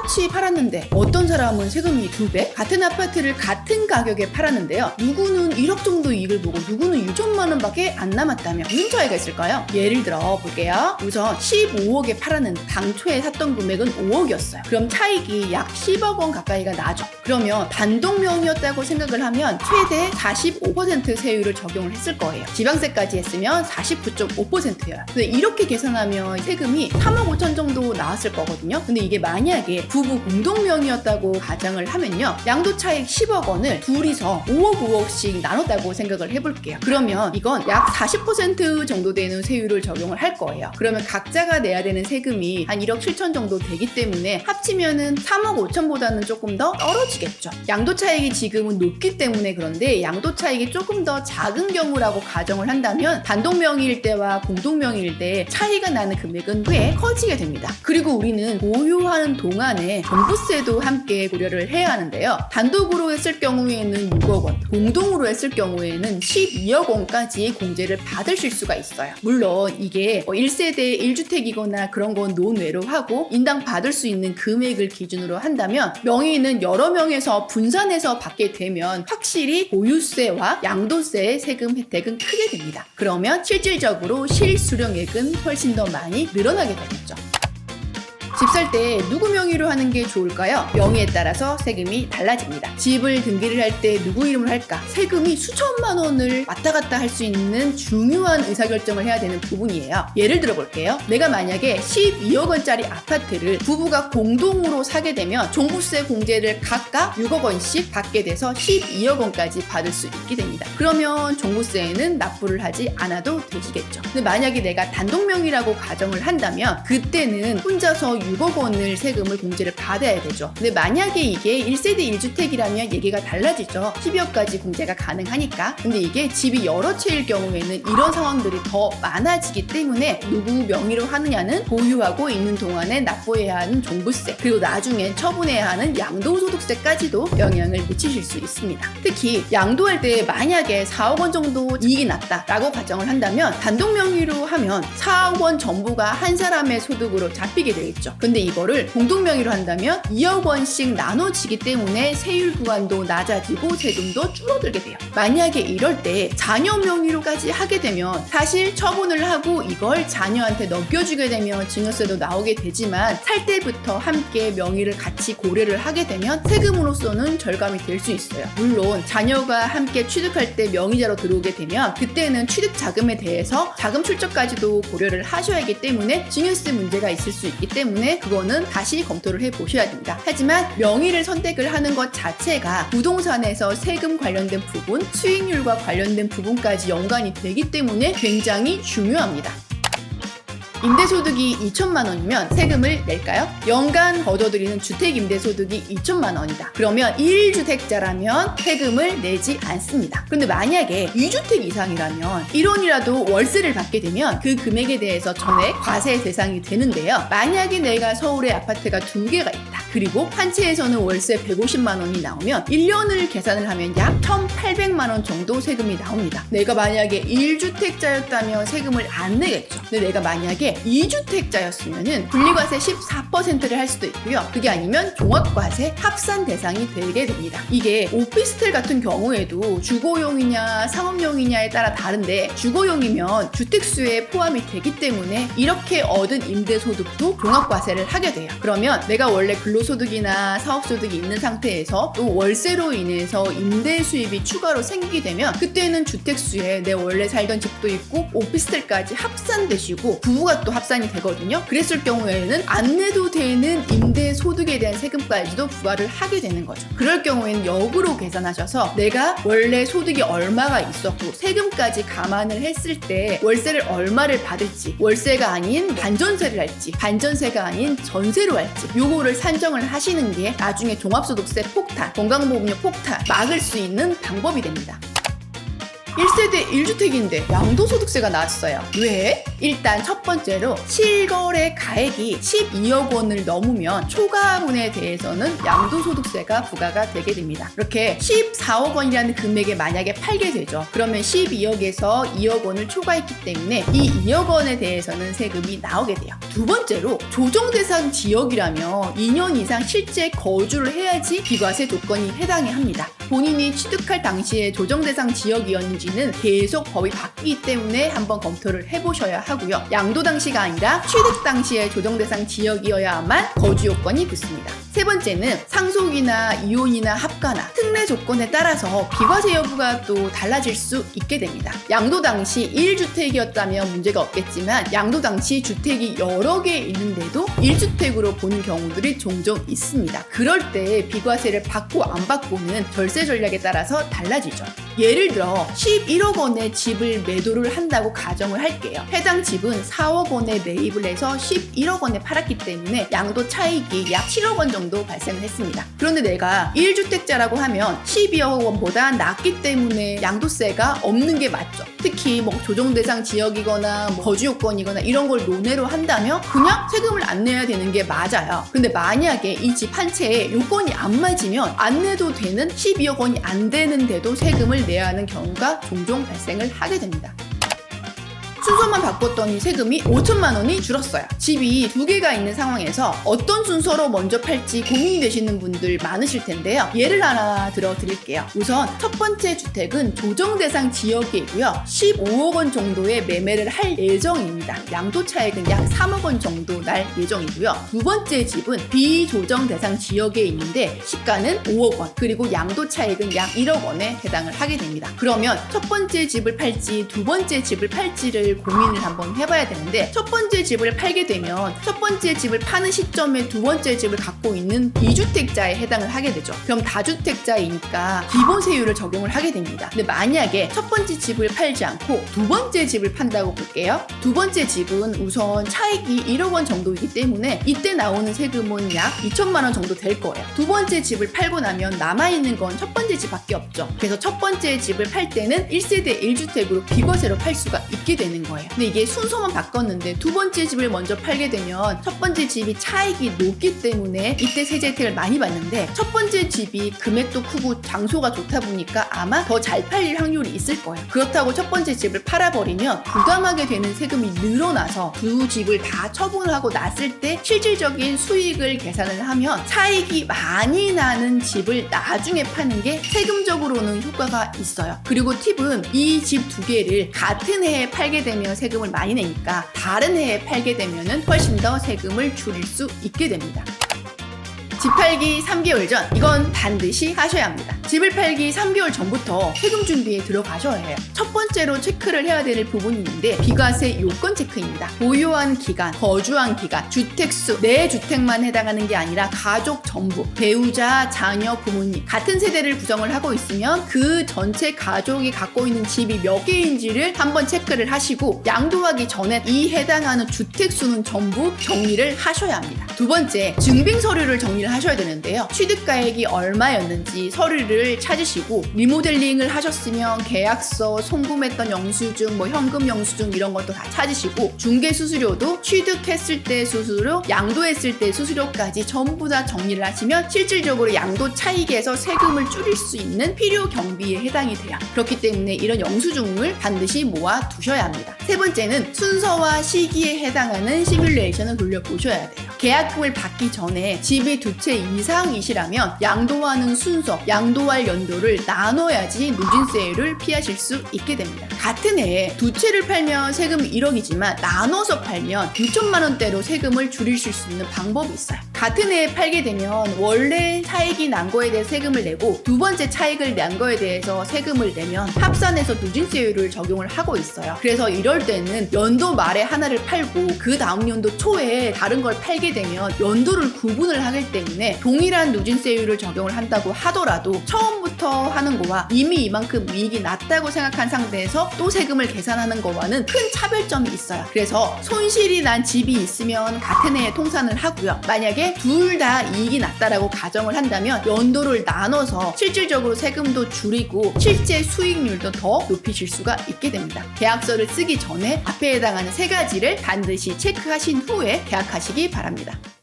똑같이 팔았는데 어떤 사람은 세금이 2배? 같은 아파트를 같은 가격에 팔았는데요. 누구는 1억 정도 이익을 보고 누구는 6천만 원밖에 안 남았다면 무슨 차이가 있을까요? 예를 들어 볼게요. 우선 15억에 팔았는데 당초에 샀던 금액은 5억이었어요. 그럼 차익이 약 10억 원 가까이가 나죠. 그러면 단독명의였다고 생각을 하면 최대 45% 세율을 적용을 했을 거예요. 지방세까지 했으면 49.5%예요. 근데 이렇게 계산하면 세금이 3억 5천 정도 나왔을 거거든요. 근데 이게 만약에 부부 공동명의였다고 가정을 하면요. 양도차익 10억 원을 둘이서 5억 5억씩 나눴다고 생각을 해볼게요. 그러면 이건 약 40% 정도 되는 세율을 적용을 할 거예요. 그러면 각자가 내야 되는 세금이 한 1억 7천 정도 되기 때문에 합치면은 3억 5천보다는 조금 더 떨어지겠죠. 양도차익이 지금은 높기 때문에 그런데 양도차익이 조금 더 작은 경우라고 가정을 한다면 단독명의일 때와 공동명의일 때 차이가 나는 금액은 꽤 커지게 됩니다. 그리고 우리는 보유하는 동안에 종부세도 함께 고려를 해야 하는데요. 단독으로 했을 경우에는 6억 원, 공동으로 했을 경우에는 12억 원까지 공제를 받으실 수가 있어요. 물론 이게 1세대 1주택이거나 그런 건 논외로 하고 인당 받을 수 있는 금액을 기준으로 한다면 명의는 여러 명에서 분산해서 받게 되면 확실히 보유세와 양도세의 세금 혜택은 크게 됩니다. 그러면 실질적으로 실수령액은 훨씬 더 많이 늘어나게 되겠죠. 집 살 때 누구 명의로 하는 게 좋을까요? 명의에 따라서 세금이 달라집니다. 집을 등기를 할 때 누구 이름을 할까? 세금이 수천만 원을 왔다 갔다 할 수 있는 중요한 의사결정을 해야 되는 부분이에요. 예를 들어 볼게요. 내가 만약에 12억 원짜리 아파트를 부부가 공동으로 사게 되면 종부세 공제를 각각 6억 원씩 받게 돼서 12억 원까지 받을 수 있게 됩니다. 그러면 종부세에는 납부를 하지 않아도 되시겠죠. 근데 만약에 내가 단독 명의라고 가정을 한다면 그때는 혼자서 6억 원을 세금을 공제를 받아야 되죠. 근데 만약에 이게 1세대 1주택이라면 얘기가 달라지죠. 12억까지 공제가 가능하니까. 근데 이게 집이 여러 채일 경우에는 이런 상황들이 더 많아지기 때문에 누구 명의로 하느냐는 보유하고 있는 동안에 납부해야 하는 종부세, 그리고 나중에 처분해야 하는 양도소득세까지도 영향을 미치실 수 있습니다. 특히 양도할 때 만약에 4억 원 정도 이익이 났다라고 가정을 한다면 단독 명의로 하면 4억 원 전부가 한 사람의 소득으로 잡히게 되겠죠. 근데 이거를 공동명의로 한다면 2억 원씩 나눠지기 때문에 세율 구간도 낮아지고 세금도 줄어들게 돼요. 만약에 이럴 때 자녀 명의로까지 하게 되면 사실 처분을 하고 이걸 자녀한테 넘겨주게 되면 증여세도 나오게 되지만 살 때부터 함께 명의를 같이 고려를 하게 되면 세금으로서는 절감이 될 수 있어요. 물론 자녀가 함께 취득할 때 명의자로 들어오게 되면 그때는 취득 자금에 대해서 자금 출처까지도 고려를 하셔야 하기 때문에 증여세 문제가 있을 수 있기 때문에 그거는 다시 검토를 해보셔야 됩니다. 하지만 명의를 선택을 하는 것 자체가 부동산에서 세금 관련된 부분, 수익률과 관련된 부분까지 연관이 되기 때문에 굉장히 중요합니다. 임대소득이 2천만 원이면 세금을 낼까요? 연간 거둬들이는 주택임대소득이 2천만 원이다. 그러면 1주택자라면 세금을 내지 않습니다. 그런데 만약에 2주택 이상이라면 1원이라도 월세를 받게 되면 그 금액에 대해서 전액 과세 대상이 되는데요. 만약에 내가 서울에 아파트가 2개가 있다. 그리고 한 채에서는 월세 150만 원이 나오면 1년을 계산을 하면 약 1,800만 원 정도 세금이 나옵니다. 내가 만약에 1주택자였다면 세금을 안 내겠죠. 근데 내가 만약에 2주택자였으면 분리과세 14%를 할 수도 있고요. 그게 아니면 종합과세 합산 대상이 되게 됩니다. 이게 오피스텔 같은 경우에도 주거용이냐 상업용이냐에 따라 다른데 주거용이면 주택수에 포함이 되기 때문에 이렇게 얻은 임대소득도 종합과세를 하게 돼요. 그러면 내가 원래 근로소득이나 사업소득이 있는 상태에서 또 월세로 인해서 임대 수입이 추가로 생기게 되면 그때는 주택수에 내 원래 살던 집도 있고 오피스텔까지 합산되시고 부부가 또 합산이 되거든요. 그랬을 경우에는 안 내도 되는 임대 소득에 대한 세금까지도 부과를 하게 되는 거죠. 그럴 경우에는 역으로 계산하셔서 내가 원래 소득이 얼마가 있었고 세금까지 감안을 했을 때 월세를 얼마를 받을지, 월세가 아닌 반전세를 할지, 반전세가 아닌 전세로 할지 요거를 산정을 하시는 게 나중에 종합소득세 폭탄, 건강보험료 폭탄 막을 수 있는 방법이 됩니다. 1세대 1주택인데 양도소득세가 나왔어요. 왜? 일단 첫 번째로 실거래 가액이 12억 원을 넘으면 초과분에 대해서는 양도소득세가 부과가 되게 됩니다. 이렇게 14억 원이라는 금액에 만약에 팔게 되죠. 그러면 12억에서 2억 원을 초과했기 때문에 이 2억 원에 대해서는 세금이 나오게 돼요. 두 번째로 조정대상 지역이라면 2년 이상 실제 거주를 해야지 비과세 조건이 해당이 합니다. 본인이 취득할 당시에 조정대상 지역이었는지는 계속 법이 바뀌기 때문에 한번 검토를 해보셔야 하고요. 양도 당시가 아니라 취득 당시에 조정대상 지역이어야만 거주 요건이 붙습니다. 세 번째는 상속이나 이혼이나 합가나 특례 조건에 따라서 비과세 여부가 또 달라질 수 있게 됩니다. 양도 당시 1주택이었다면 문제가 없겠지만 양도 당시 주택이 여러 개 있는데도 1주택으로 보는 경우들이 종종 있습니다. 그럴 때 비과세를 받고 안 받고는 절세 전략에 따라서 달라지죠. 예를 들어 11억 원의 집을 매도를 한다고 가정을 할게요. 해당 집은 4억 원에 매입을 해서 11억 원에 팔았기 때문에 양도 차익이 약 7억 원 정도 발생을 했습니다. 그런데 내가 1주택자라고 하면 12억 원보다 낮기 때문에 양도세가 없는 게 맞죠. 특히 뭐 조정대상 지역이거나 뭐 거주 요건이거나 이런 걸 논외로 한다면 그냥 세금을 안 내야 되는 게 맞아요. 근데 만약에 이 집 한 채에 요건이 안 맞으면 안 내도 되는 12억 원이 안 되는데도 세금을 내야 하는 경우가 종종 발생을 하게 됩니다. 순서만 바꿨더니 세금이 5천만 원이 줄었어요. 집이 두 개가 있는 상황에서 어떤 순서로 먼저 팔지 고민이 되시는 분들 많으실 텐데요. 예를 하나 들어드릴게요. 우선 첫 번째 주택은 조정대상 지역이고요. 15억 원 정도의 매매를 할 예정입니다. 양도 차익은 약 3억 원 정도 날 예정이고요. 두 번째 집은 비조정대상 지역에 있는데 시가는 5억 원, 그리고 양도 차익은 약 1억 원에 해당을 하게 됩니다. 그러면 첫 번째 집을 팔지 두 번째 집을 팔지를 고민을 한번 해봐야 되는데, 첫 번째 집을 팔게 되면 첫 번째 집을 파는 시점에 두 번째 집을 갖고 있는 2주택자에 해당을 하게 되죠. 그럼 다주택자이니까 기본세율을 적용을 하게 됩니다. 근데 만약에 첫 번째 집을 팔지 않고 두 번째 집을 판다고 볼게요. 두 번째 집은 우선 차익이 1억 원 정도이기 때문에 이때 나오는 세금은 약 2천만 원 정도 될 거예요. 두 번째 집을 팔고 나면 남아있는 건 첫 번째 집밖에 없죠. 그래서 첫 번째 집을 팔 때는 1세대 1주택으로 비과세로 팔 수가 있게 되는 거예요. 근데 이게 순서만 바꿨는데 두 번째 집을 먼저 팔게 되면 첫 번째 집이 차익이 높기 때문에 이때 세제 혜택을 많이 받는데, 첫 번째 집이 금액도 크고 장소가 좋다 보니까 아마 더 잘 팔릴 확률이 있을 거예요. 그렇다고 첫 번째 집을 팔아버리면 부담하게 되는 세금이 늘어나서 두 집을 다 처분을 하고 났을 때 실질적인 수익을 계산을 하면 차익이 많이 나는 집을 나중에 파는 게 세금적으로는 효과가 있어요. 그리고 팁은 이 집 두 개를 같은 해에 팔게 되면 세금을 많이 내니까 다른 해에 팔게 되면 훨씬 더 세금을 줄일 수 있게 됩니다. 집 팔기 3개월 전, 이건 반드시 하셔야 합니다. 집을 팔기 3개월 전부터 세금 준비에 들어가셔야 해요. 첫 번째로 체크를 해야 될 부분이 있는데 비과세 요건 체크입니다. 보유한 기간, 거주한 기간, 주택수, 내 주택만 해당하는 게 아니라 가족 전부, 배우자, 자녀, 부모님 같은 세대를 구성을 하고 있으면 그 전체 가족이 갖고 있는 집이 몇 개인지를 한번 체크를 하시고, 양도하기 전에 이 해당하는 주택수는 전부 정리를 하셔야 합니다. 두 번째, 증빙 서류를 정리를 하셔야 되는데요. 취득가액이 얼마였는지 서류를 찾으시고, 리모델링을 하셨으면 계약서, 송금했던 영수증, 뭐 현금 영수증 이런 것도 다 찾으시고, 중개 수수료도 취득했을 때 수수료, 양도했을 때 수수료까지 전부 다 정리를 하시면 실질적으로 양도 차익에서 세금을 줄일 수 있는 필요 경비에 해당이 돼요. 그렇기 때문에 이런 영수증을 반드시 모아 두셔야 합니다. 세 번째는 순서와 시기에 해당하는 시뮬레이션을 돌려보셔야 돼요. 계약금을 받기 전에 집이 두 채 이상이시라면 양도하는 순서, 양도할 연도를 나눠야지 누진세율을 피하실 수 있게 됩니다. 같은 해에 두 채를 팔면 세금이 1억이지만 나눠서 팔면 6천만 원대로 세금을 줄이실 수 있는 방법이 있어요. 같은 해에 팔게 되면 원래 차익이 난 거에 대해 세금을 내고 두 번째 차익을 난 거에 대해서 세금을 내면 합산해서 누진세율을 적용을 하고 있어요. 그래서 이럴 때는 연도 말에 하나를 팔고 그 다음 연도 초에 다른 걸 팔게 되면 연도를 구분을 하기 때문에 동일한 누진세율을 적용을 한다고 하더라도 처음부터 하는 거와 이미 이만큼 이익이 났다고 생각한 상태에서 또 세금을 계산하는 거와는 큰 차별점이 있어요. 그래서 손실이 난 집이 있으면 같은 해에 통산을 하고요. 만약에 중에 둘 다 이익이 났다라고 가정을 한다면 연도를 나눠서 실질적으로 세금도 줄이고 실제 수익률도 더 높이실 수가 있게 됩니다. 계약서를 쓰기 전에 앞에 해당하는 세 가지를 반드시 체크하신 후에 계약하시기 바랍니다.